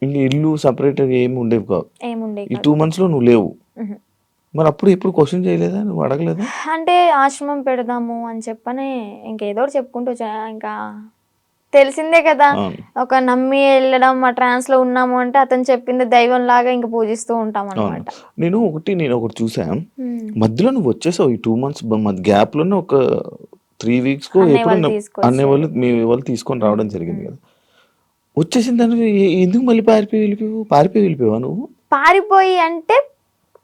ఇంక ఇల్లు సపరేట్గా ఏమి ఉండేవి కావు. ఏముండే ఈ 2 months లో నువ్వు లేవు. మ్హూ. మరి అప్పుడు ఎప్పుడు క్వశ్చన్ చేయలేదా, నువ్వు అడగలేదా? అంటే ఆశ్రమం పెడదాము అని చెప్పని ఇంకేదో ఒకటి చెప్పుకుంటూ వచ్చా. ఇంకా తెలిసిందే కదా, అవును. ఒక నమ్మి వెళ్ళడం ఆ ట్రాన్స్ లో ఉన్నాము అంటే అతను చెప్పింది దైవం లాగా ఇంకా పూజిస్తూ ఉంటాం అవును. అనమాట. నేను ఒకటి చూసా, మధ్యలో నువ్వు వచ్చేసావు ఈ 2 months గ్యాప్ లోనే ఒక 3 weeks అన్నయ్య ఎప్పుడు వాళ్ళు అనే వాళ్ళు తీసుకొచ్చారు. మీ వాళ్ళు తీసుకొని రావడం జరిగింది కదా. వచ్చేసిన దానికి ఎందుకు మళ్ళీ పారిపోయి వెళ్ళిపోయావా నువ్వు? పారిపోయి అంటే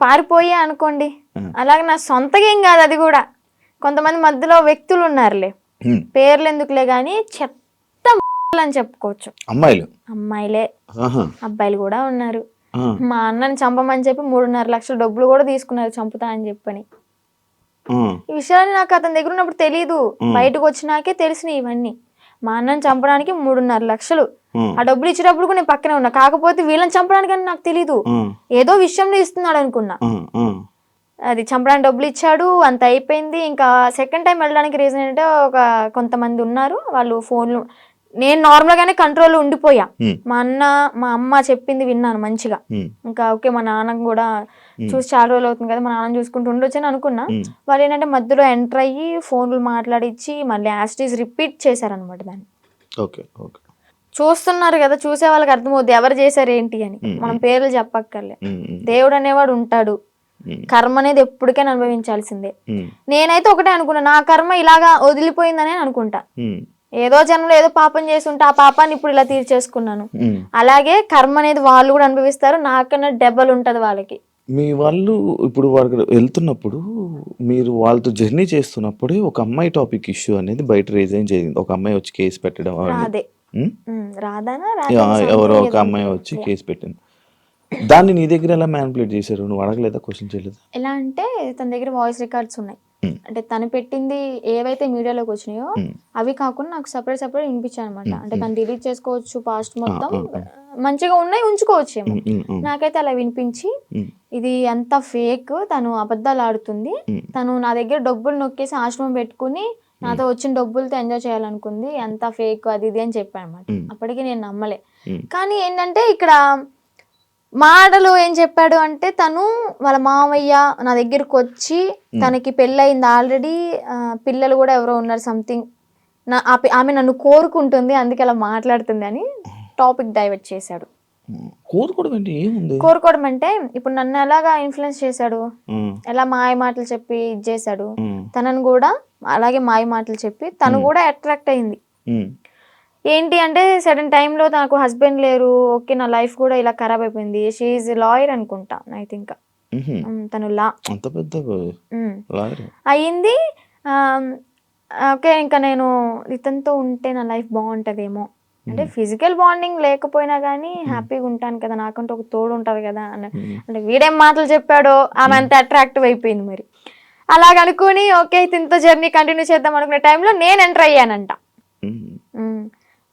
పారిపోయి అనుకోండి, ఆ. అలాగే నా సొంతగా ఏం కాదు అది కూడా. కొంతమంది మధ్యలో వ్యక్తులు ఉన్నారులే, హ్మ్. పేర్లు ఎందుకులే కానీ చెత్త అని చెప్పుకోవచ్చు. అమ్మాయిలు. అమ్మాయిలే, ఆహా. అబ్బాయిలు కూడా ఉన్నారు. ఆ. మా అన్నని చంపమని చెప్పి 3.5 లక్షలు డబ్బులు కూడా తీసుకున్నారు చంపుతా అని చెప్పని. ఆ. ఈ విషయాన్ని నాకు అతని దగ్గర ఉన్నప్పుడు తెలీదు, బయటకు వచ్చినాకే తెలిసినాయి ఇవన్నీ. మా అన్నని చంపడానికి 3.5 లక్షలు, ఆ డబ్బులు ఇచ్చేటప్పుడు కూడా నేను పక్కనే ఉన్నా. కాకపోతే వీళ్ళని చంపడానికి అని నాకు తెలీదు, ఏదో విషయంలో ఇస్తున్నాడు అనుకున్నా. అది చంపడానికి డబ్బులు ఇచ్చాడు, అంత అయిపోయింది. ఇంకా సెకండ్ టైం వెళ్ళడానికి రీజన్ ఏంటంటే ఒక కొంతమంది ఉన్నారు, వాళ్ళు ఫోన్లు, నేను నార్మల్గానే కంట్రోల్లో ఉండిపోయా. మా అన్న మా అమ్మ చెప్పింది విన్నాను మంచిగా. ఇంకా ఓకే, మా నాన్న కూడా చూసి చాలా రోజులు అవుతుంది కదా, మా నాన్న చూసుకుంటూ ఉండొచ్చు అని అనుకున్నా. వాళ్ళు ఏంటంటే మధ్యలో ఎంటర్ అయ్యి ఫోన్లు మాట్లాడిచ్చి మళ్ళీ యాస్టీస్ రిపీట్ చేశారనమాట దాన్ని. Okay okay. చూస్తున్నారు కదా, చూసే వాళ్ళకి అర్థమవుద్ది ఎవరు చేశారు ఏంటి అని. మనం పేర్లు చెప్పక్కర్లే, దేవుడు అనేవాడు ఉంటాడు, కర్మ అనేది ఎప్పటికైనా అనుభవించాల్సిందే. నేనైతే ఒకటే అనుకున్నా, నా కర్మ ఇలాగా వదిలిపోయిందనే అనుకుంటా. ఏదో జన్మలో ఏదో పాపం చేసి ఉంటే ఆ పాపాన్ని ఇప్పుడు ఇలా తీర్చేసుకున్నాను. అలాగే కర్మ అనేది వాళ్ళు కూడా అనుభవిస్తారు, నాకన్నా డబల్ ఉంటది వాళ్ళకి. మీ వాళ్ళు ఇప్పుడు వాళ్ళకి వెళ్తున్నప్పుడు మీరు వాళ్ళతో జర్నీ చేస్తున్నప్పుడే ఒక అమ్మాయి టాపిక్ ఇష్యూ అనేది బయట రేజ్ అయ్యి జరిగింది. ఒక అమ్మాయి వచ్చి కేసు పెట్టడం రాదే రాదానా ఎవరో ఒక అమ్మాయి వచ్చి కేసు పెట్టింది. దాన్ని నీ దగ్గర ఎలా మ్యానిపులేట్ చేశారు, నువ్వు అడగలేదా, క్వశ్చన్ చేయలేదా? ఎలా అంటే తన దగ్గర వాయిస్ రికార్డ్స్ ఉన్నాయి. అంటే తను పెట్టింది ఏవైతే మీడియాలోకి వచ్చినాయో అవి కాకుండా నాకు సపరేట్ వినిపించాయి అనమాట. అంటే తను డిలీట్ చేసుకోవచ్చు, పాస్ట్ మొత్తం మంచిగా ఉన్నాయి ఉంచుకోవచ్చు ఏమో. నాకైతే అలా వినిపించి ఇది అంత ఫేక్, తను అబద్ధాలు ఆడుతుంది, తను నా దగ్గర డబ్బులు నొక్కేసి ఆశ్రమం పెట్టుకుని నాతో వచ్చిన డబ్బులతో ఎంజాయ్ చేయాలనుకుంది, ఎంత ఫేక్ అది ఇది అని చెప్పాను అనమాట. అప్పటికి నేను నమ్మలే. కానీ ఏంటంటే ఇక్కడ మాటలు ఏం చెప్పాడు అంటే, తను వాళ్ళ మామయ్య నా దగ్గరకు వచ్చి తనకి పెళ్ళయింది ఆల్రెడీ, పిల్లలు కూడా ఎవరో ఉన్నారు సంథింగ్, ఆమె నన్ను కోరుకుంటుంది అందుకే అలా మాట్లాడుతుంది అని టాపిక్ డైవర్ట్ చేశాడు. కోరుకోవడం అంటే ఇప్పుడు నన్ను ఎలాగా ఇన్ఫ్లుయెన్స్ చేశాడు, ఎలా మాయ మాటలు చెప్పి ఇది చేశాడు, తనను కూడా అలాగే మాయ మాటలు చెప్పి తను కూడా అట్రాక్ట్ అయింది. ఏంటి అంటే సడన్ టైంలో నాకు హస్బెండ్ లేరు, ఓకే నా లైఫ్ కూడా ఇలా ఖరాబ్ అయిపోయింది. షీఈ్ లాయర్ అనుకుంటా ఐ థింక్, తను లా అయ్యింది. ఓకే ఇంకా నేను ఇతనితో ఉంటే నా లైఫ్ బాగుంటుందేమో, అంటే ఫిజికల్ బాండింగ్ లేకపోయినా కానీ హ్యాపీగా ఉంటాను కదా, నాకంటే ఒక తోడు ఉంటుంది కదా అంటే వీడేం మాటలు చెప్పాడో ఆమె అంత అట్రాక్టివ్ అయిపోయింది. మరి అలాగనుకుని ఓకే ఇతనితో జర్నీ కంటిన్యూ చేద్దాం అనుకునే టైంలో నేను ఎంటర్ అయ్యానంట.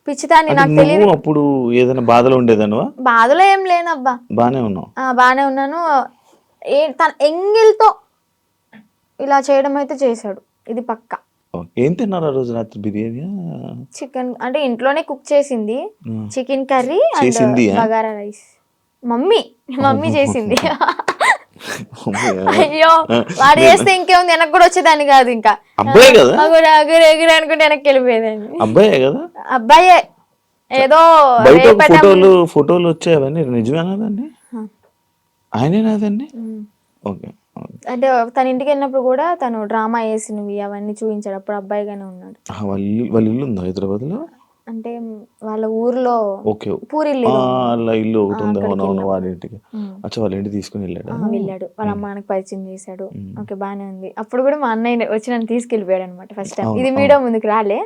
పిచ్చిదాన్ని, నాకు తెలియదు. అప్పుడు ఏదైనా బాధలో ఉండేదానివా? బాధలో ఏం లేనబ్బా, బానే ఉన్నావు. బానే ఉన్నాను. తన ఎంగిల్తో ఇలా చేయడం అయితే చేశాడు, ఇది పక్కా. ఏం తిన్నారు ఆ రోజు రాత్రి? బిర్యానీ, చికెన్, అంటే ఇంట్లోనే కుక్ చేసింది, chicken curry and bagara rice. Mummy చేసింది. అయ్యో వాడు చేస్తే ఇంకేముంది, వెనక్కి కూడా వచ్చేదాన్ని కాదు. ఇంకా అబ్బాయి కదా, ఎగురు అనుకుంటే వెనక్కి వెళ్ళిపోయేదాన్ని. అబ్బాయే కదా, అబ్బాయే. ఏదో ఫోటోలు వచ్చాయి, అవన్నీ నిజమేనాదండి? ఆయనేనాదండి? ఓకే. అంటే తన ఇంటికి వెళ్ళినప్పుడు కూడా తను డ్రామా వేసినవి అవన్నీ చూపించాడు, అప్పుడు అబ్బాయిగానే ఉన్నాడు. వాళ్ళ ఇల్లు ఉందా హైదరాబాద్ లో? అంటే వాళ్ళ ఊర్లో పూరిల్లు ఇల్లు ఒకటి ఉంది. అవునవును, వాళ్ళ ఇంటికి. అచ్చా, వాళ్ళ ఇంటికి తీసుకుని వెళ్ళాడు. వాళ్ళ అమ్మానికి పరిచయం చేశాడు. ఓకే బానే ఉంది. అప్పుడు కూడా మా అన్నయ్య వచ్చి నన్ను తీసుకెళ్ళిపోయాడు అనమాట. ఫస్ట్ టైం ఇది మీడియా ముందుకు రాలే,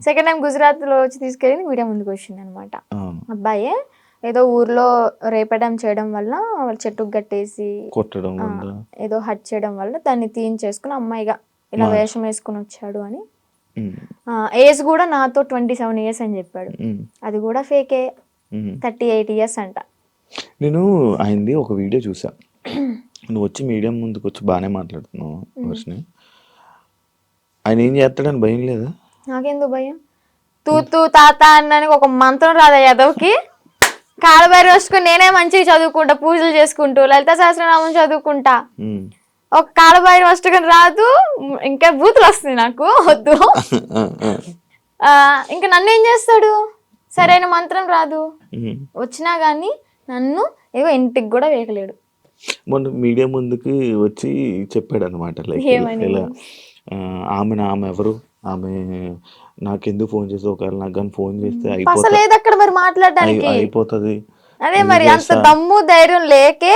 సెకండ్ టైం గుజరాత్ లో వచ్చి తీసుకెళ్ళి మీడియా ముందుకు వచ్చింది అనమాట. అబ్బాయే ఏదో ఊర్లో రేపడం చేయడం వల్ల వాళ్ళు చెట్టుకు కట్టేసి కొట్టడం, ఏదో హట్ చేయడం వల్ల దాన్ని తీయించేసుకుని అమ్మాయిగా ఇలా వేషం వేసుకుని వచ్చాడు అని. ఏజ్ కూడా నాతో 27 years అని చెప్పాడు, అది కూడా ఫేకే, 38 years అంట. నేను ఆయనది ఒక వీడియో చూసా, నువ్వు వచ్చి మీడియం ముందుకు వచ్చి బాగానే మాట్లాడుతున్నావు వర్షిని, ఆయన ఏం చేస్తాడని భయం లేదా? నాకెందుకు భయం, తూ తాత అన్నానికి ఒక మంత్రం రాదా యాదవ్కి? కాలభైరవ అష్టకం నేనే మంచిగా చదువుకుంటా, పూజలు చేసుకుంటూ లలిత సహస్రనామం చదువుకుంటా. ఒక కాలభైరవ అష్టకం రాదు, ఇంకా బూతులు వస్తుంది నాకు, వద్దు. ఇంకా నన్ను ఏం చేస్తాడు, సరైన మంత్రం రాదు, వచ్చినా గానీ నన్ను ఏవో ఇంటికి కూడా వేయలేడు. మొన్న మీడియా ముందుకి వచ్చి చెప్పాడు అనమాట, లైక్ ఇలా ఆమె ఎవరు, ఆమె నాకెందుకు ఫోన్ చేస్తే, ఒకవేళ నాకు కానీ ఫోన్ చేస్తే అసలు అక్కడ మరి మాట్లాడడానికి అయిపోతుంది. అదే మరి అంత దమ్ము ధైర్యం లేకే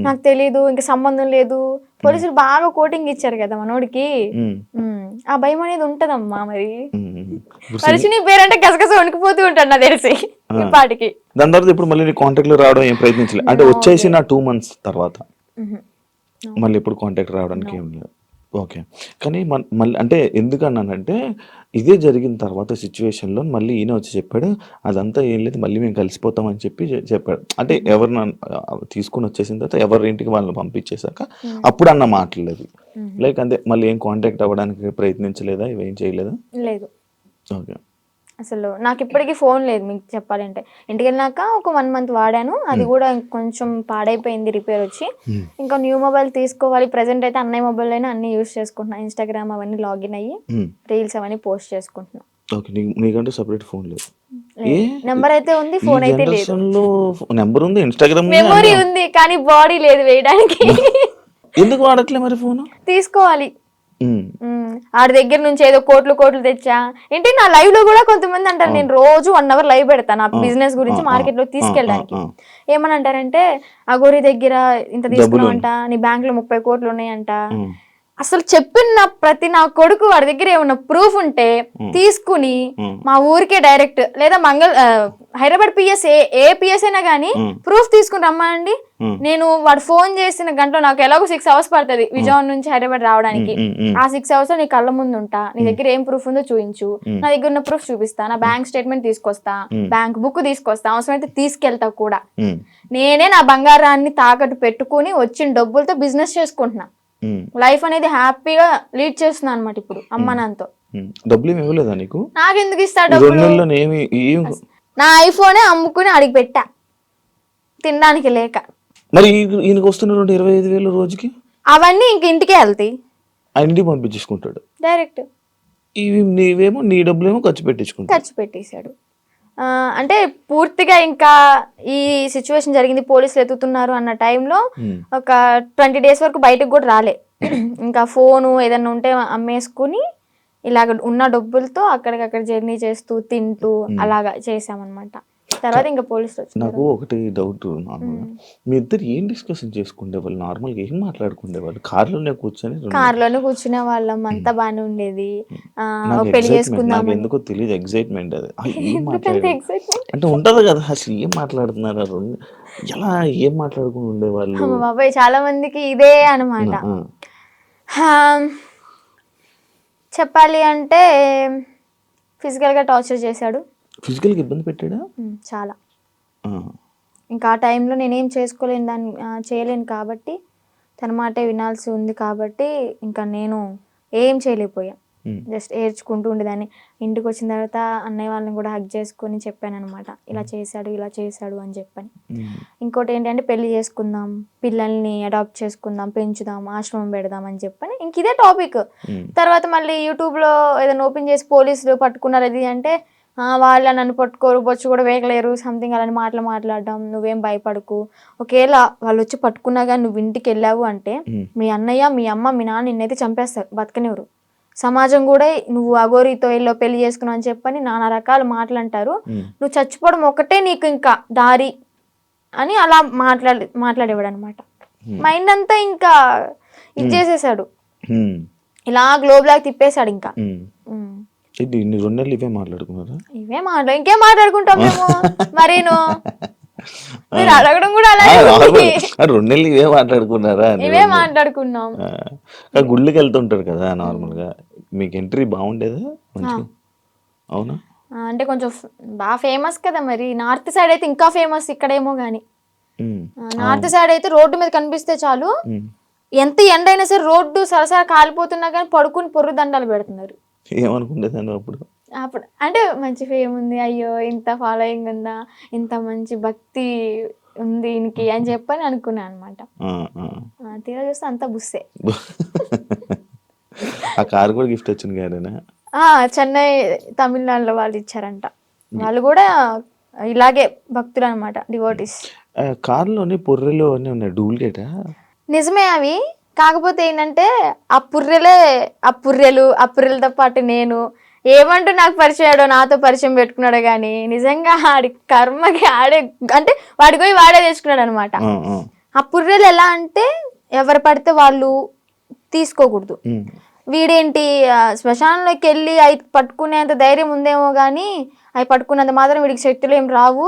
నాకు తెలీదు, ఇంకా సంబంధం లేదు. పోలీసులు బాగా కోటింగ్ ఇచ్చారు కదా మనోడికి, ఆ భయం అనేది ఉంటదమ్మా. మరి మనిషిని పేరంటే గసగస వణికిపోతూ ఉంటాడు నాకు తెలిసి ఇప్పటికి. దాని తర్వాత ఇప్పుడు మళ్ళీ కాంటాక్ట్ లో రావడం ఏం ప్రయత్నించలేదు అంటే, వచ్చేసి నా 2 months తర్వాత మళ్ళీ ఇప్పుడు కాంటాక్ట్ రావడానికి ఏం లేదు. ఓకే, కానీ మళ్ళీ అంటే ఎందుకన్నానంటే, ఇదే జరిగిన తర్వాత సిచ్యువేషన్లో మళ్ళీ ఈయన వచ్చి చెప్పాడు, అదంతా ఏం లేదు, మళ్ళీ మేము కలిసిపోతామని చెప్పాడు. అంటే ఎవరిని తీసుకుని వచ్చేసిన తర్వాత ఎవరి ఇంటికి వాళ్ళని పంపించేశాక అప్పుడు అన్న మాట్లాడలేదు. లైక్ అంతే, మళ్ళీ ఏం కాంటాక్ట్ అవ్వడానికి ప్రయత్నించలేదా, ఇవేం చేయలేదా? లేదు. ఓకే. అసలు నాకు ఇప్పటికీ ఫోన్ లేదు మీకు చెప్పాలంటే. ఇంటికి వెళ్ళినాక ఒక 1 month వాడాను, అది కూడా కొంచెం పాడైపోయింది, రిపేర్ వచ్చి. ఇంకా న్యూ మొబైల్ తీసుకోవాలి. ప్రెసెంట్ అయితే అన్నయ్య మొబైల్ అయినా అన్ని యూస్ చేసుకుంటున్నా, ఇన్స్టాగ్రామ్ అవన్నీ లాగిన్ అయ్యి రీల్స్ అవన్నీ పోస్ట్ చేసుకుంటున్నా. నీకంటే సెపరేట్ ఫోన్ లేదు? నెంబర్ అయితే ఉంది, ఫోన్ అయితే లేదు. నెంబర్ ఉంది, ఇన్స్టాగ్రామ్ మెమొరీ ఉంది, కానీ బాడీ లేదు వేయడానికి. ఎందుకు వాడట్లే మరి ఫోన్? తీసుకోవాలి. ఆడి దగ్గర నుంచి ఏదో కోట్లు తెచ్చా ఏంటి. నా లైవ్ లో కూడా కొంతమంది అంటారు, నేను రోజు 1 hour లైవ్ పెడతాను నా బిజినెస్ గురించి మార్కెట్ లో తీసుకెళ్ళడానికి. ఏమని అంటారంటే, అగోరి దగ్గర ఇంత తీసుకున్నావంట, నీ బ్యాంక్ లో 30 కోట్లు ఉన్నాయంట. అసలు చెప్పిన ప్రతి నా కొడుకు వాడి దగ్గర ఏమన్నా ప్రూఫ్ ఉంటే తీసుకుని మా ఊరికే డైరెక్ట్, లేదా హైదరాబాద్ పిఎస్ ఏ పిఎస్ అయినా గానీ ప్రూఫ్ తీసుకుని రమ్మండి. నేను వాడు ఫోన్ చేసిన గంటలో నాకు ఎలాగో 6 hours పడుతుంది విజయవాడ నుంచి హైదరాబాద్ రావడానికి. ఆ 6 hours నీ కళ్ళ ముందు ఉంటా, నీ దగ్గర ఏం ప్రూఫ్ ఉందో చూపించు, నా దగ్గర ఉన్న ప్రూఫ్ చూపిస్తా, నా బ్యాంక్ స్టేట్మెంట్ తీసుకొస్తా, బ్యాంక్ బుక్ తీసుకొస్తా, అవసరమైతే తీసుకెళ్తా కూడా. నేనే నా బంగారాన్ని తాకట్టు పెట్టుకుని వచ్చిన డబ్బులతో బిజినెస్ చేసుకుంటున్నా. లైఫ్ అనేది హ్యాపీగా లీడ్ చేస్తున్నా అనమాట ఇప్పుడు అమ్మ నాన్నతో. డబ్బులు ఏమి ఇవ్వలేదా నీకు? నాకెందుకు ఇస్తా డబ్బులు? నా ఐఫోనే అమ్ముకుని అడిగి పెట్టా తినడానికి లేక. మరి ఈయనకు వస్తున్న 25,000 రోజుకి అవన్నీ ఇంక ఇంటికే వెళ్తాయి, ఆయన ఇంటికి పంపించేసుకుంటాడు డైరెక్ట్. ఇవి నీవేమో నీ డబ్బులేమో ఖర్చు పెట్టేశాడు. అంటే పూర్తిగా ఇంకా ఈ సిచ్యువేషన్ జరిగింది, పోలీసులు ఎత్తుతున్నారు అన్న టైంలో ఒక 20 days వరకు బయటకు కూడా రాలే. ఇంకా ఫోను ఏదన్నా ఉంటే అమ్మేసుకుని ఇలాగ ఉన్న డబ్బులతో అక్కడికక్కడ జర్నీ చేస్తూ తింటూ అలాగా చేసామన్నమాట. తర్వాత ఇంకా పోలీసులు వచ్చారు. నాకు ఒకటి డౌట్, నార్మల్గా మీ ఇద్దరు ఏం డిస్కషన్ చేసుకునేవాళ్ళు? నార్మల్గా ఏం మాట్లాడుకునేవాళ్ళు? కార్లోనే కూర్చునే వాళ్ళం, అంతా బాగానే ఉండేది. పెళ్లి చేసుకుందాం ఎందుకో తెలియదు, ఎగ్జైట్మెంట్ అది. అంటే ఉంటది కదా, అసలు ఏం మాట్లాడుతున్నారు, ఎలా ఏం మాట్లాడుకుని ఉండేవాళ్ళు? బాబాయ్ చాలా మందికి ఇదే అనమాట. చెప్పాలి అంటే ఫిజికల్ గా టార్చర్ చేశాడు, ఫిజికల్గా ఇబ్బంది పెట్టాడా చాలా. ఇంకా ఆ టైంలో నేనేం చేయలేను కాబట్టి, తన మాటే వినాల్సి ఉంది కాబట్టి ఇంకా నేను ఏం చేయలేకపోయా. జస్ట్ ఏడ్చుకుంటూ ఉండేదాన్ని. ఇంటికి వచ్చిన తర్వాత అన్నయ్య వాళ్ళని కూడా హగ్ చేసుకుని చెప్పాను అనమాట, ఇలా చేశాడు అని చెప్పని. ఇంకోటి ఏంటంటే, పెళ్లి చేసుకుందాం, పిల్లల్ని అడాప్ట్ చేసుకుందాం, పెంచుదాం, ఆశ్రమం పెడదాం అని చెప్పని ఇంక ఇదే టాపిక్. తర్వాత మళ్ళీ యూట్యూబ్లో ఏదైనా ఓపెన్ చేసి పోలీసులు పట్టుకున్నారు అది అంటే, వాళ్ళ నన్ను పట్టుకోరు, బొచ్చు కూడా వేయలేరు, సంథింగ్ అలాంటి మాట్లాడడం. నువ్వేం భయపడకు, ఒకవేళ వాళ్ళు వచ్చి పట్టుకున్నా కానీ నువ్వు ఇంటికి వెళ్ళావు అంటే మీ అన్నయ్య, మీ అమ్మ, మీ నాన్న నిన్నైతే చంపేస్తారు, బతకనివ్వరు. సమాజం కూడా నువ్వు అఘోరితో ఎల్లో పెళ్లి చేసుకున్నావు అని చెప్పని నానా రకాల మాటలు అంటారు. నువ్వు చచ్చిపోవడం ఒకటే నీకు ఇంకా దారి అని అలా మాట్లాడేవాడు అనమాట. మైండ్ అంతా ఇంకా ఇది చేసేసాడు, ఇలా గ్లోబ్ లాగా తిప్పేశాడు. ఇంకా ఇవే మాట్లాడుకున్నారా? ఇంకేం మాట్లాడుకుంటాం మేము. మరి మీరు అడగడం కూడా అలాగే, 2 నెలలు ఇవే మాట్లాడుకున్నారా? ఇవే మాట్లాడుకున్నాం. గుళ్ళకి వెళ్తుంటారు కదా నార్మల్ గా, మీకు ఎంట్రీ బాగుండేదా? అవునా? అంటే కొంచెం బాగా ఫేమస్ కదా, మరి నార్త్ సైడ్ అయితే ఇంకా ఫేమస్, ఇక్కడేమో గానీ నార్త్ సైడ్ అయితే రోడ్డు మీద కనిపిస్తే చాలు, ఎంత ఎండ అయినా సరే రోడ్డు సరసర కాలిపోతున్నా కానీ పడుకుని పొర్రు దండాలు పెడుతున్నారు. ఏమనుకుంటేదాన్ని అప్పుడు? అప్పుడు అంటే మంచి ఫేమ్ ఉంది, అయ్యో ఇంత ఫాలోయింగ్ ఉందా, ఇంత మంచి భక్తి ఉంది ఈయనకి అని చెప్పని అనుకున్నాను అనమాట. తీరా చూస్తే అంతా బుస్సే. ఆ కారు కూడా గిఫ్ట్ వచ్చింది గారేనా? చెన్నై తమిళనాడులో వాళ్ళు ఇచ్చారంట. వాళ్ళు కూడా ఇలాగే భక్తులు అనమాట, డివోటీస్. కారులోని పుర్రెలు అన్నీ ఉన్నాయి, డూప్లికేటా? నిజమే అవి. కాకపోతే ఏంటంటే ఆ పుర్రెలతో పాటు నేను ఏమంటూ నాకు పరిచయం, నాతో పరిచయం పెట్టుకున్నాడు కానీ నిజంగా ఆడి కర్మకి ఆడే అంటే వాడికి పోయి వాడే తెచ్చుకున్నాడు అనమాట. ఆ పుర్రెలు ఎలా అంటే ఎవరు పడితే వాళ్ళు తీసుకోకూడదు. వీడేంటి శ్మశానంలోకి వెళ్ళి అవి పట్టుకునేంత ధైర్యం ఉందేమో కానీ అవి పట్టుకున్నంత మాత్రం వీడికి శక్తులు ఏం రావు,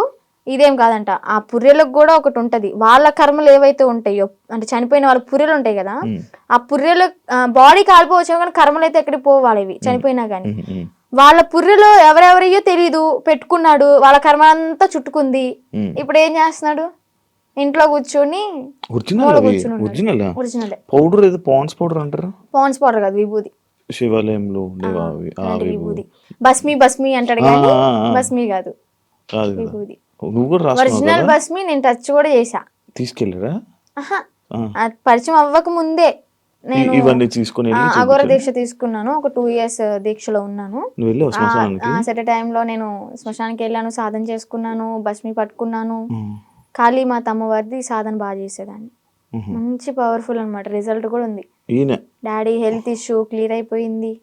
ఇదేం కాదంట. ఆ పుర్రెలకు కూడా ఒకటి ఉంటది, వాళ్ళ కర్మలు ఏవైతే ఉంటాయో అంటే చనిపోయిన వాళ్ళ పుర్రెలు ఉంటాయి కదా, ఆ పుర్రెలు బాడీ కాలిపోవచ్చు కానీ కర్మలు అయితే ఎక్కడికి పోవాలి ఇవి చనిపోయినా కానీ. వాళ్ళ పుర్రెలో ఎవరెవరయ్యో తెలీదు పెట్టుకున్నాడు, వాళ్ళ కర్మ అంతా చుట్టుకుంది. ఇప్పుడు ఏం చేస్తున్నాడు, ఇంట్లో కూర్చొని ఒరిజినల్ పౌడర్ ఏదో పాండ్స్ పౌడర్ అంటారు. పాండ్స్ పౌడర్ కాదు, విభూది. శివాలయంలో విభూది భస్మి అంటాడు కానీ భస్మి కాదు, విభూది. ఒరిజినల్ భస్మి నేను టచ్ కూడా చేసా. తీసుకెళ్ళరా? పరిచయం అవ్వక ముందే నేను ఇవన్నీ తీసుకుని అఘోర దీక్ష తీసుకున్నాను. ఒక 2 years దీక్షలో ఉన్నాను. సెట్ టైంలో నేను శ్మశానానికి వెళ్ళాను, సాధన చేసుకున్నాను, భస్మి పట్టుకున్నాను. కాళీమాత అమ్మవారిది సాధన బాగా చేసేదాన్ని, మంచి పవర్ఫుల్ అనమాట. రిజల్ట్ కూడా ఉంది. డాడీ హెల్త్ ఇష్యూ క్లియర్ అయిపోయింది.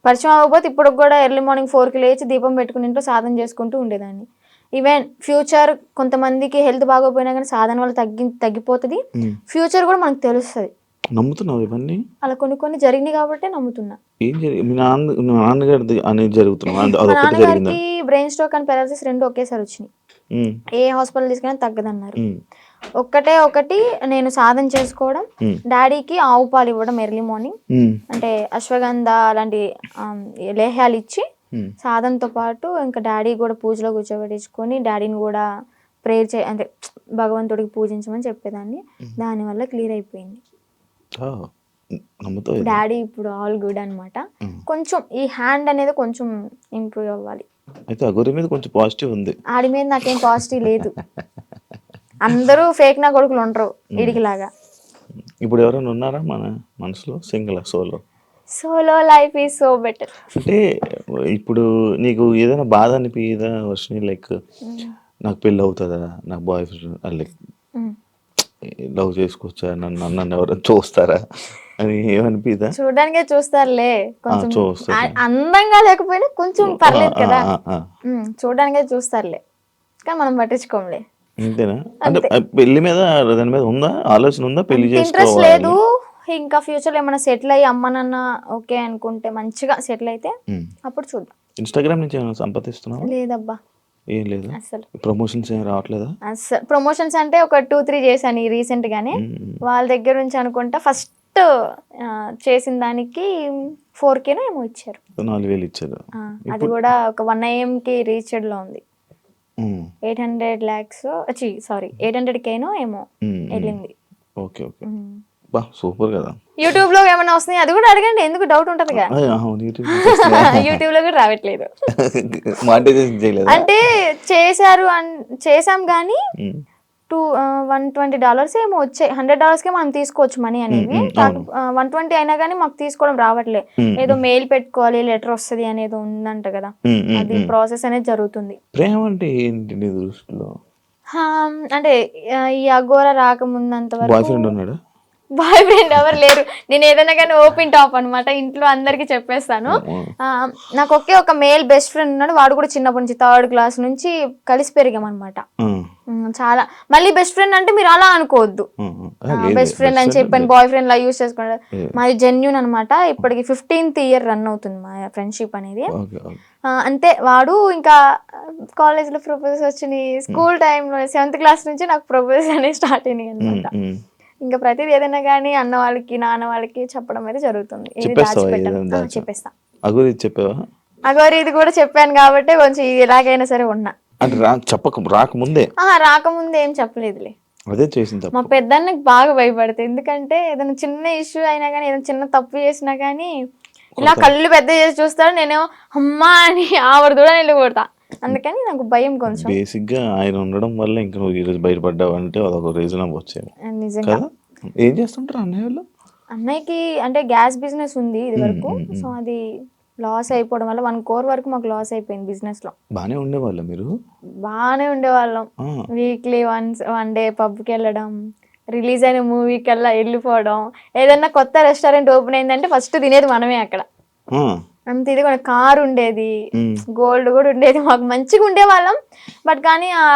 పరిచయం అవ్వకపోతే ఇప్పుడు కూడా ఎర్లీ మార్నింగ్ 4కి లేచి దీపం పెట్టుకుని ఇంట్లో సాధన చేసుకుంటూ ఉండేదాన్ని. ఈవెన్ ఫ్యూచర్ కొంతమందికి హెల్త్ బాగోపోయినా కానీ సాధన వల్ల తగ్గిపోతుంది, ఫ్యూచర్ కూడా మనకు తెలుస్తుంది. నమ్ముతున్నావు ఇవన్నీ? అలా కొన్ని జరిగినాయి కాబట్టి నమ్ముతున్నా. నాన్నగారికి బ్రెయిన్ స్ట్రోక్ అండ్ పెరాలసిస్ 2 ఒకేసారి వచ్చినాయి. ఏ హాస్పిటల్ తీసుకున్నా తగ్గదన్నారు. ఒకటి నేను సాధన చేసుకోవడం, డాడీకి ఆవు పాలు ఇవ్వడం ఎర్లీ మార్నింగ్, అంటే అశ్వగంధ అలాంటి లేహ్యాలు ఇచ్చి సాధనతో పాటు ఇంకా డాడీ కూడా పూజలో కూర్చోబెట్టించుకొని డాడీని కూడా ప్రేయర్ అంటే భగవంతుడికి పూజించమని చెప్పేదాన్ని. దానివల్ల క్లియర్ అయిపోయింది. డాడీ ఇప్పుడు ఆల్ గుడ్ అనమాట. కొంచెం ఈ హ్యాండ్ అనేది కొంచెం ఇంప్రూవ్ అవ్వాలి. అయితే అఘోరి మీద కొంచెం పాజిటివ్ ఉంది, ఆడి మీద నాకేం పాజిటివ్ లేదు. అందరూ ఫేక్ నా కొడుకులు ఉండరు ఇడికిలాగా. ఇప్పుడు ఎవరైనా ఉన్నారా మన మనసులో? Single solo life is so better. అంటే ఇప్పుడు నీకు ఏదైనా బాధ అనిపించదా వర్షిని, లైక్ నాకు పెళ్ళి అవుతుందా, నాకు బాయ్ ఫ్రెండ్ లైక్ లవ్ చేసుకోవచ్చా, నన్ను ఎవరైనా చూస్తారా అని ఏమనిపిదా? చూడడానికే చూస్తారులే, కొంచెం అందంగా లేకపోయినా కొంచెం పర్లేదు కదా, చూడడానికే చూస్తారులే కానీ మనం పట్టించుకోంలే. అంతేనా? అంటే పెళ్లి మీద దాని మీద ఉందా ఆలోచన, ఉందా పెళ్లి ఇంట్రెస్ట్ లేదు. ఇంకా ఫ్యూచర్ లో ఏమైనా సెటిల్ అయ్యి అమ్మ నాన్న ఓకే అనుకుంటే మంచిగా సెటిల్ అయితే అప్పుడు చూద్దాం. ఇన్స్టాగ్రామ్ నుంచి ఏమైనా సంపాదిస్తున్నావా? లేదబ్బా, ఏం లేదు. అసలు ప్రమోషన్స్ ఏం రావట్లేదా? అసలు ప్రమోషన్స్ అంటే ఒక 2-3 చేశాను రీసెంట్ గానే. వాళ్ళ దగ్గర నుంచి అనుకుంటా ఫస్ట్ చేసిన దానికి 4K ఏమో ఇచ్చారు, 4,000 ఇచ్చారు. అది కూడా ఒక 1 AM కి రీచ్డ్ లో ఉంది. 800 lakhs 800K ఏమో వెళ్ళింది. ఓకే ఓకే, బా సూపర్ కదా. యూట్యూబ్ లో ఏమైనా వస్తున్నాయి అది కూడా అడగండి, ఎందుకు డౌట్ ఉంటది కదా. యూట్యూబ్ లో కూడా రావట్లేదు. అంటే చేసాం కానీ $120 ఏమో వచ్చాయి. $100కే మనం తీసుకోవచ్చు మనీ అనేవి. 120 అయినా కానీ మాకు తీసుకోవడం రావట్లే. ఏదో మెయిల్ పెట్టుకోవాలి, లెటర్ వస్తుంది అనేది ఉందంట కదా, అది ప్రాసెస్ అనేది జరుగుతుంది. ప్రేమ అంటే ఏంటి నీ దృష్టిలో? అంటే ఈ అఘోర రాకముందంత వరకు బాయ్ ఫ్రెండ్ ఎవరు లేరు. నేను ఏదైనా కానీ ఓపెన్ టాప్ అనమాట, ఇంట్లో అందరికి చెప్పేస్తాను. నాకు ఒక మేల్ బెస్ట్ ఫ్రెండ్ ఉన్నాడు, వాడు కూడా చిన్నప్పటి నుంచి 3rd class నుంచి కలిసి పెరిగామన్నమాట. చాలా మళ్ళీ బెస్ట్ ఫ్రెండ్ అంటే మీరు అలా అనుకోవద్దు, బెస్ట్ ఫ్రెండ్ అని చెప్పాను బాయ్ ఫ్రెండ్ లా యూజ్ చేసుకున్నాడు. మాది జెన్యూన్ అనమాట. ఇప్పటికి 15th year రన్ అవుతుంది మా ఫ్రెండ్షిప్ అనేది. అంతే, వాడు ఇంకా కాలేజ్ లో ప్రపోజల్స్ వచ్చినాయి, స్కూల్ టైంలో 7th class నుంచి నాకు ప్రపోజల్స్ అనేవి స్టార్ట్ అయినాయి అనమాట. ఇంకా ప్రతిదీ ఏదైనా కానీ అన్న వాళ్ళకి నాన్న వాళ్ళకి చెప్పడం అయితే జరుగుతుంది. చెప్పేస్తా. అఘోరి ఇది కూడా చెప్పాను కాబట్టి కొంచెం ఎలాగైనా సరే ఉన్నా. రాకముందే ఏం చెప్పలేదులే, అదే చేసింది. మా పెద్దన్నకి బాగా భయపడతాయి, ఎందుకంటే ఏదైనా చిన్న ఇష్యూ అయినా కానీ ఏదైనా చిన్న తప్పు చేసినా కానీ ఇలా కళ్ళు పెద్ద చేసి చూస్తాడు, నేనేమో అమ్మా అని ఆవిడ కూడా నేను కొడతా. అందుకని నాకు భయం కొంచెం. బేసిక్ గా ఆయన ఉండడం వల్ల ఇంకా నువ్వు ఈరోజు బయటపడ్డావు అంటే అదొక రీజన్ అవ్వచ్చు నిజంగా. కదా. ఏం చేస్తుంటారు అన్నయ్య వాళ్ళు? అన్నయ్యకి అంటే గ్యాస్ బిజినెస్ ఉంది ఇది వరకు. సో అది లాస్ అయిపోవడం వల్ల 1 crore వరకు మాకు లాస్ అయిపోయింది బిజినెస్ లో. బానే ఉండేవాళ్ళ మీరు? బాగానే ఉండేవాళ్ళం. వీక్లీ వన్ డే పబ్కి వెళ్ళడం, రిలీజ్ అయిన మూవీకి వెళ్ళా వెళ్ళిపోవడం, ఏదన్నా కొత్త రెస్టారెంట్ ఓపెన్ అయిందంటే ఫస్ట్ తినేది మనమే అక్కడ. అంత ఇది కూడా కార్ ఉండేది, గోల్డ్ కూడా ఉండేది, మాకు మంచిగా ఉండేవాళ్ళం. బట్ కానీ ఆ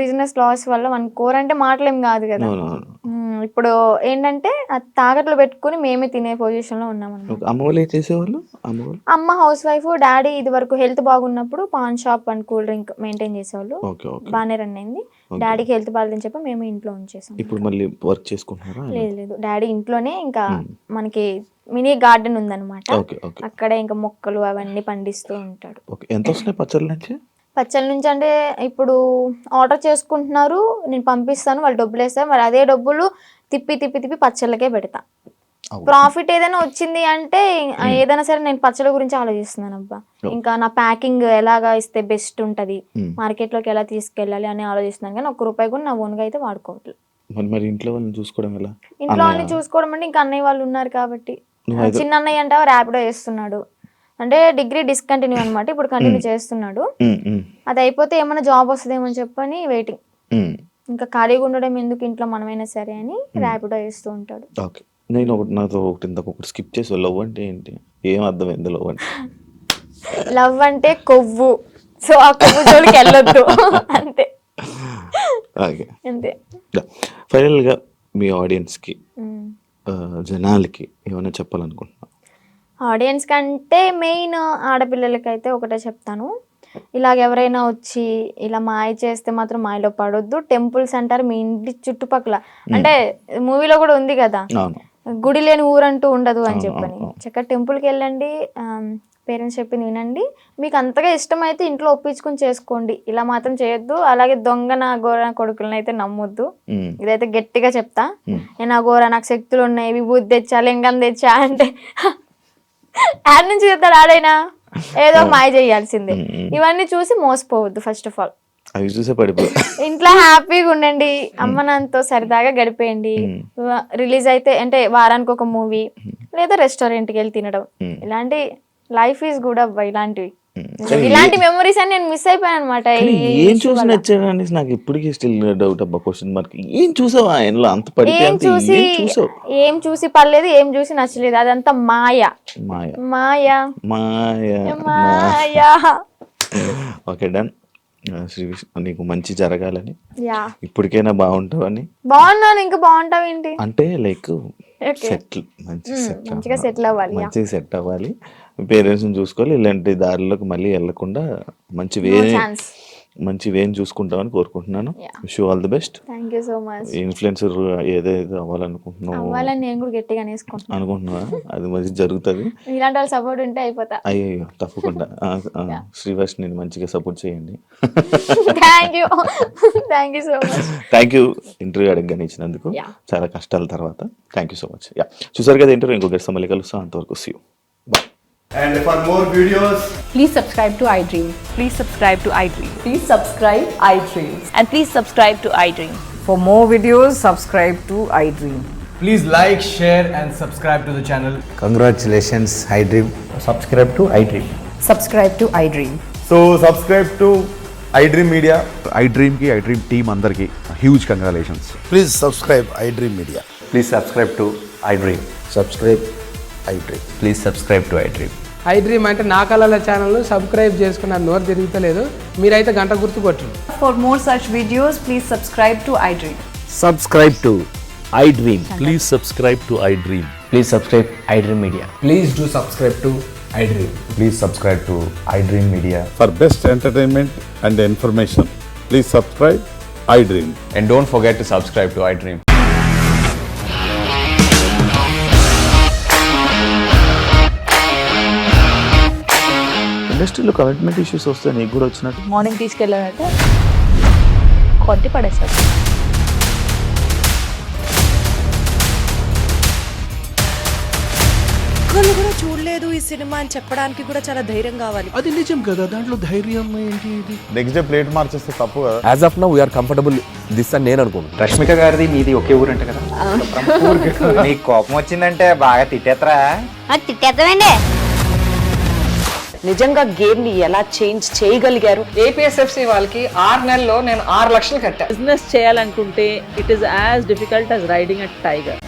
బిజినెస్ లాస్ వల్ల 1 crore అంటే మాటలేం కాదు కదా. ఇప్పుడు ఏంటంటే తాకట్లు పెట్టుకుని మేమే తినే పొజిషన్ లో ఉన్నాం. అమ్మ వాళ్ళు ఏం చేసేవాళ్ళు? అమ్మ హౌస్ వైఫ్, డాడీ ఇది వరకు హెల్త్ బాగున్నప్పుడు pan shop and cool drink maintain చేసేవాళ్ళు. బాగానే రన్ అయింది. డాడీకి హెల్త్ బాగాలేదని చెప్పి మేము ఇంట్లో ఉంచేసాం. ఇప్పుడు మళ్ళీ వర్క్ చేసుకుంటున్నారా? లేదు, డాడీ ఇంట్లోనే ఇంకా మనకి మినీ గార్డెన్ ఉందన్నమాట, అక్కడే ఇంకా మొక్కలు అవన్నీ పండిస్తూ ఉంటాడు. ఎంత వస్తున్నాయి పచ్చళ్ళ నుంచి? పచ్చళ్ళ నుంచి అంటే ఇప్పుడు ఆర్డర్ చేసుకుంటున్నారు, నేను పంపిస్తాను, వాళ్ళు డబ్బులు వేస్తారు, మరి అదే డబ్బులు తిప్పి పచ్చళ్ళకే పెడతా. ప్రాఫిట్ ఏదైనా వచ్చింది అంటే ఏదైనా సరే నేను పచ్చళ్ళ గురించి ఆలోచిస్తున్నాను. అబ్బా ఇంకా నా ప్యాకింగ్ ఎలాగా ఇస్తే బెస్ట్ ఉంటది, మార్కెట్ లోకి ఎలా తీసుకెళ్ళాలి అని ఆలోచిస్తున్నాను. కానీ 1 రూపాయి కూడా నా ఓన్గా అయితే వాడుకోవట్లేదు. మరి ఇంట్లో వాళ్ళని చూసుకోవడం ఎలా? ఇంట్లో వాళ్ళని చూసుకోవడం అంటే ఇంకా అన్నయ్య వాళ్ళు ఉన్నారు కాబట్టి. చిన్న అన్నయ్య అంటే ర్యాపిడో చేస్తున్నాడు, అంటే డిగ్రీ డిస్కంటిన్యూ అనమాట, ఇప్పుడు కంటిన్యూ చేస్తున్నాడు. అది అయిపోతే ఏమైనా జాబ్ వస్తుందేమో అని చెప్పని వెయిటింగ్. ఇంకా ఖాళీగా ఉండడం ఎందుకు ఇంట్లో, మనమైనా సరే అని ర్యాపిడో చేస్తూ ఉంటాడు. నేను నాతో ఒకటి స్కిప్ చేసి, లవ్ అంటే ఏంటి? ఏం అర్థమైంది లవ్ అంటే? లవ్ అంటే కొవ్వు, సో ఆ కొవ్వు జోలికి వెళ్ళొద్దు అంతే. అంతే. ఫైనల్ గా మీ ఆడియన్స్ కి, జనాలకి ఏమైనా చెప్పాలనుకుంటున్నా? ఆడియన్స్ కంటే మెయిన్ ఆడపిల్లలకైతే ఒకటే చెప్తాను, ఇలాగ ఎవరైనా వచ్చి ఇలా మాయ చేస్తే మాత్రం మాయలో పడొద్దు. టెంపుల్స్ అంటారు మీ ఇంటి చుట్టుపక్కల, అంటే మూవీలో కూడా ఉంది కదా, గుడి లేని ఊరంటూ ఉండదు అని చెప్పని. చక్కగా టెంపుల్కి వెళ్ళండి, పేరెంట్స్ చెప్పింది వినండి, మీకు అంతగా ఇష్టమైతే ఇంట్లో ఒప్పించుకుని చేసుకోండి, ఇలా మాత్రం చేయొద్దు. అలాగే దొంగ నా గోర కొడుకులను అయితే నమ్మొద్దు, ఇదైతే గట్టిగా చెప్తా. నేను ఆ గోర నాకు శక్తులు ఉన్నాయి, విభూతి తెచ్చా, లింగం తెచ్చా అంటే యాడ్ నుంచి చెప్తాడు ఆడైనా, ఏదో మాయ చేయాల్సిందే. ఇవన్నీ చూసి మోసపోవద్దు. ఫస్ట్ ఆఫ్ ఆల్ అవి చూసే పడిపో, ఇంట్లో హ్యాపీగా ఉండండి, అమ్మ నాన్నతో సరదాగా గడిపేయండి. రిలీజ్ అయితే అంటే వారానికి ఒక మూవీ లేదా రెస్టారెంట్కి వెళ్ళి తినడం, ఇలాంటి లైఫ్ ఈజ్ గుడ్ అబ్బా. ఇలాంటి మెమరీస్ అని నేను మిస్ అయిపోయాను అనమాట. ఏం చూసి నచ్చాడని నాకు ఇప్పటికీ స్టిల్ డౌట్ అబ్బా, క్వశ్చన్ మార్క్. ఏం చూసావా ఆయనలో అంత పడితే? ఏం చూసి పర్లేదు, ఏం చూసి నచ్చలేదు, అదంతా మాయ మాయ మాయ మాయ మాయ. Okay done. శ్రీ విష్ణు, నీకు మంచి జరగాలని, ఇప్పటికైనా బాగుంటావని. బాగున్నాను, ఇంకా బాగుంటావు ఏంటి అంటే లైక్ సెటిల్, మంచిగా సెటిల్ అవ్వాలి, మంచిగా సెట్ అవ్వాలి, పేరెంట్స్ని చూసుకోవాలి, ఇలాంటి దారిలోకి మళ్ళీ వెళ్ళకుండా మంచి వేని చూసుకుంటామని కోరుకుంటున్నాను. Wish you all the best. Thank you so much. Influencer ఏదైతే అవ్వాలనుకుంటున్నావు, అవ్వాలని నేను కూడా గట్టిగా అనుకుంటున్నా, అది మంచి జరుగుతుంది. ఇలాంటి వాళ్ళ సపోర్ట్ ఉంటే అయిపోతా. అయ్యో తప్పకుండా. శ్రీవర్ష్ నేను మంచిగా సపోర్ట్ చేయండి. Thank you so much. Thank you interview అడగగానే ఇచ్చినందుకు, చాలా కష్టాల తర్వాత. Thank you so much. చూసారు కదా ఇంటర్వ్యూ, ఇంకో గెస్ట్ మళ్ళీ కలుస్తాం. అంతవరకు see you. Bye. And for more videos, please subscribe to iDream. Please subscribe to iDream. Please subscribe iDream. And please subscribe to iDream. For more videos, subscribe to iDream. please like, share and subscribe to the channel. Congratulations, iDream. Subscribe to iDream. Subscribe to iDream. So subscribe to iDream Media. iDream team andarki huge congratulations. Please subscribe iDream Media. Please subscribe to iDream. Subscribe iDream. Please subscribe to iDream. iDream అంటే నా కళల ఛానల్ను subscribe చేసుకున్న నోరు తిరుగుతలేదు, మీరైతే గంట గుర్తు కొట్టండి. For more such videos, please subscribe to iDream. Subscribe to iDream. Please subscribe to iDream. Please subscribe iDream Media. Please do subscribe to iDream. Please subscribe to iDream Media. For best entertainment and information, please subscribe iDream. And don't forget to subscribe to iDream. ఇండస్ట్రీలో commitment issues వస్తే నీకు కూడా వచ్చినట్టు? Morning తీసుకెళ్ళాలంటే కొట్టి పడేస్తారు. ఒక్కళ్ళు కూడా చూడలేదు ఈ సినిమా అని చెప్పడానికి కూడా చాలా ధైర్యం కావాలి. అది నిజం కదా, దాంట్లో ధైర్యం ఏంటి? ఇది నెక్స్ట్ డే ప్లేట్ మార్చేస్తే తప్పు కదా. As of now we are comfortable this అని నేను అనుకుంటున్నాను. రష్మిక గారిది మీది ఒకే ఊరంట కదా. నీకు కోపం వచ్చిందంటే బాగా తిట్టేత్తరా? తిట్టేద్దామండి. నిజంగా గేమ్ ని ఎలా చేంజ్ చేయగలిగారు? ఏపీఎస్ఎఫ్సి వాళ్ళకి 6 నెలల్లో నేను 6 లక్షలు కట్టా. బిజినెస్ చేయాలనుకుంటే it is as difficult as riding a tiger.